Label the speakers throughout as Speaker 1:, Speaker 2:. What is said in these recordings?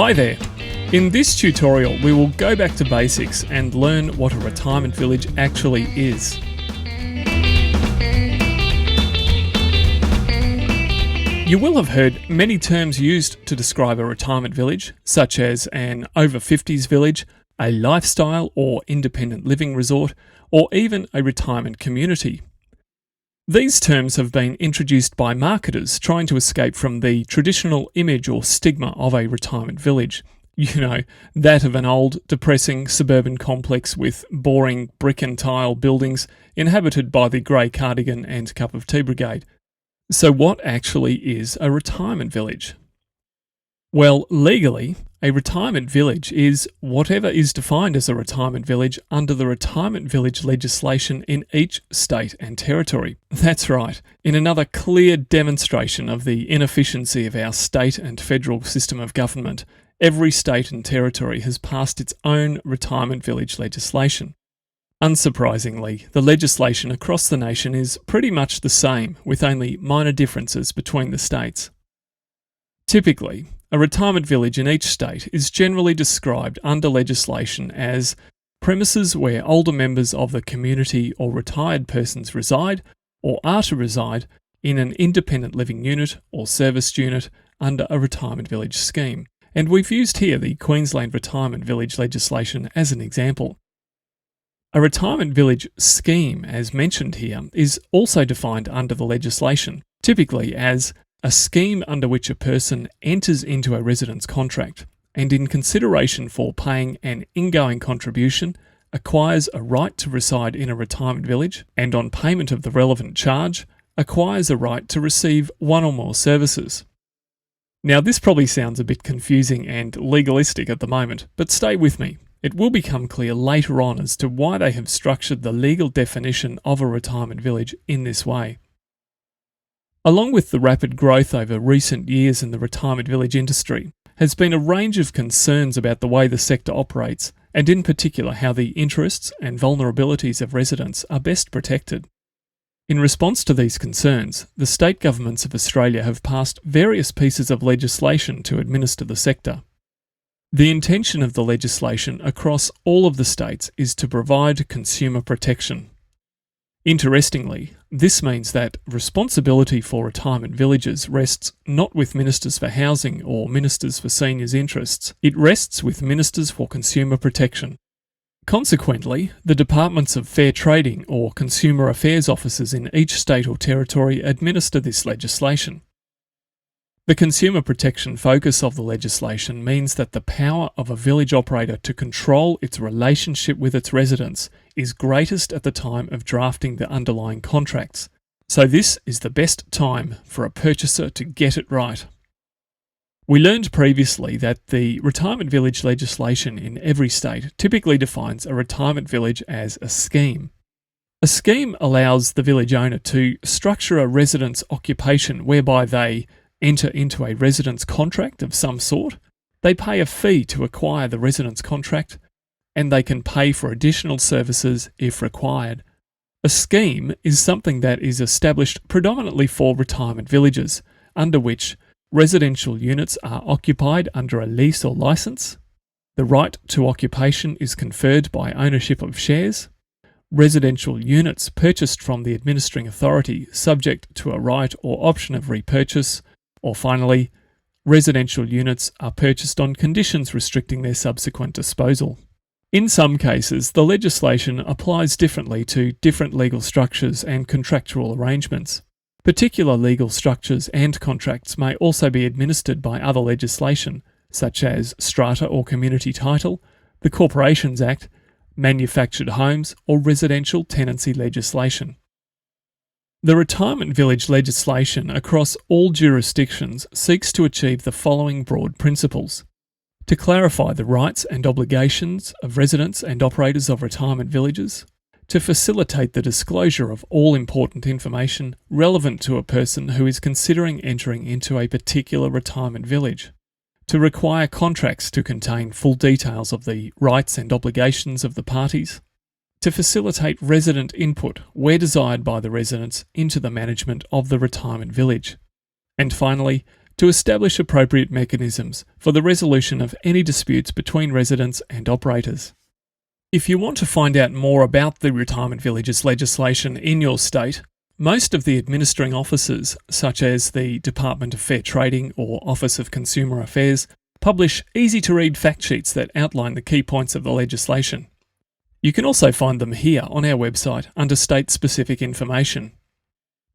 Speaker 1: Hi there! In this tutorial we will go back to basics and learn what a retirement village actually is. You will have heard many terms used to describe a retirement village, such as an over 50s village, a lifestyle or independent living resort, or even a retirement community. These terms have been introduced by marketers trying to escape from the traditional image or stigma of a retirement village. You know, that of an old, depressing suburban complex with boring brick and tile buildings inhabited by the grey cardigan and cup of tea brigade. So what actually is a retirement village? Well, legally, a retirement village is whatever is defined as a retirement village under the retirement village legislation in each state and territory. That's right, in another clear demonstration of the inefficiency of our state and federal system of government, every state and territory has passed its own retirement village legislation. Unsurprisingly, the legislation across the nation is pretty much the same, with only minor differences between the states. Typically, a retirement village in each state is generally described under legislation as premises where older members of the community or retired persons reside or are to reside in an independent living unit or serviced unit under a retirement village scheme. And we've used here the Queensland Retirement Village legislation as an example. A retirement village scheme, as mentioned here, is also defined under the legislation, typically as a scheme under which a person enters into a residence contract and, in consideration for paying an ingoing contribution, acquires a right to reside in a retirement village and, on payment of the relevant charge, acquires a right to receive one or more services. Now, this probably sounds a bit confusing and legalistic at the moment, but stay with me. It will become clear later on as to why they have structured the legal definition of a retirement village in this way. Along with the rapid growth over recent years in the retirement village industry, has been a range of concerns about the way the sector operates, and in particular how the interests and vulnerabilities of residents are best protected. In response to these concerns, the state governments of Australia have passed various pieces of legislation to administer the sector. The intention of the legislation across all of the states is to provide consumer protection. Interestingly, this means that responsibility for retirement villages rests not with Ministers for Housing or Ministers for Seniors' Interests, it rests with Ministers for Consumer Protection. Consequently, the Departments of Fair Trading or Consumer Affairs officers in each state or territory administer this legislation. The consumer protection focus of the legislation means that the power of a village operator to control its relationship with its residents is greatest at the time of drafting the underlying contracts. So this is the best time for a purchaser to get it right. We learned previously that the retirement village legislation in every state typically defines a retirement village as a scheme. A scheme allows the village owner to structure a resident's occupation whereby they enter into a residence contract of some sort, they pay a fee to acquire the residence contract, and they can pay for additional services if required. A scheme is something that is established predominantly for retirement villages, under which residential units are occupied under a lease or licence, the right to occupation is conferred by ownership of shares, residential units purchased from the administering authority subject to a right or option of repurchase, or finally, residential units are purchased on conditions restricting their subsequent disposal. In some cases, the legislation applies differently to different legal structures and contractual arrangements. Particular legal structures and contracts may also be administered by other legislation, such as strata or community title, the Corporations Act, manufactured homes, or residential tenancy legislation. The retirement village legislation across all jurisdictions seeks to achieve the following broad principles: to clarify the rights and obligations of residents and operators of retirement villages, to facilitate the disclosure of all important information relevant to a person who is considering entering into a particular retirement village, to require contracts to contain full details of the rights and obligations of the parties, to facilitate resident input where desired by the residents into the management of the retirement village, and finally, to establish appropriate mechanisms for the resolution of any disputes between residents and operators. If you want to find out more about the retirement villages legislation in your state, most of the administering officers, such as the Department of Fair Trading or Office of Consumer Affairs, publish easy-to-read fact sheets that outline the key points of the legislation. You can also find them here on our website under state-specific information.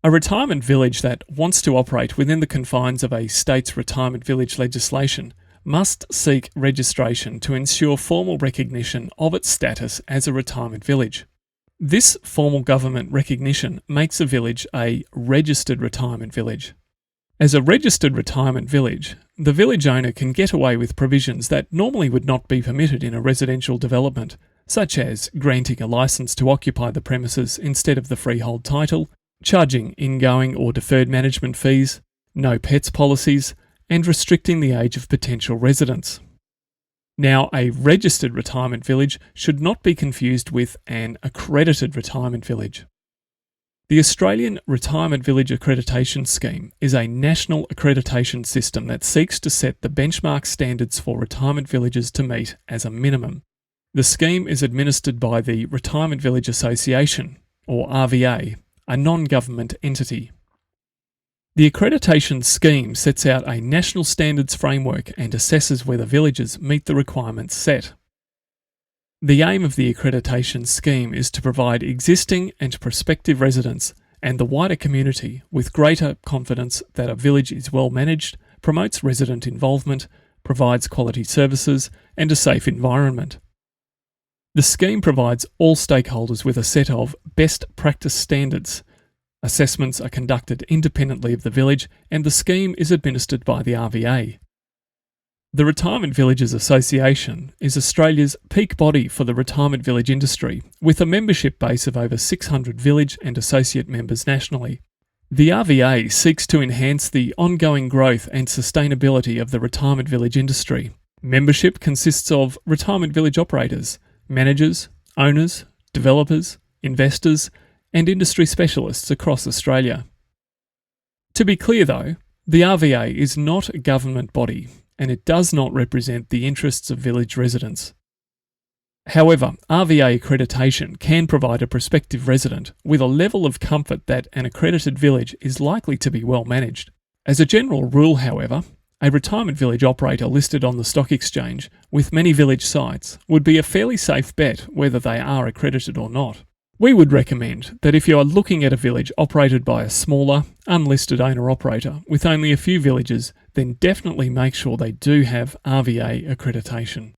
Speaker 1: A retirement village that wants to operate within the confines of a state's retirement village legislation must seek registration to ensure formal recognition of its status as a retirement village. This formal government recognition makes a village a registered retirement village. As a registered retirement village, the village owner can get away with provisions that normally would not be permitted in a residential development, such as granting a licence to occupy the premises instead of the freehold title, charging ingoing or deferred management fees, no pets policies, and restricting the age of potential residents. Now, a registered retirement village should not be confused with an accredited retirement village. The Australian Retirement Village Accreditation Scheme is a national accreditation system that seeks to set the benchmark standards for retirement villages to meet as a minimum. The scheme is administered by the Retirement Village Association, or RVA, a non-government entity. The accreditation scheme sets out a national standards framework and assesses whether villages meet the requirements set. The aim of the accreditation scheme is to provide existing and prospective residents and the wider community with greater confidence that a village is well managed, promotes resident involvement, provides quality services, and a safe environment. The scheme provides all stakeholders with a set of best practice standards. Assessments are conducted independently of the village, and the scheme is administered by the RVA. The Retirement Villages Association is Australia's peak body for the retirement village industry, with a membership base of over 600 village and associate members nationally. The RVA seeks to enhance the ongoing growth and sustainability of the retirement village industry. Membership consists of retirement village operators, managers, owners, developers, investors, and industry specialists across Australia. To be clear though, the RVA is not a government body and it does not represent the interests of village residents. However, RVA accreditation can provide a prospective resident with a level of comfort that an accredited village is likely to be well managed. As a general rule, however, a retirement village operator listed on the stock exchange with many village sites would be a fairly safe bet whether they are accredited or not. We would recommend that if you are looking at a village operated by a smaller, unlisted owner-operator with only a few villages, then definitely make sure they do have RVA accreditation.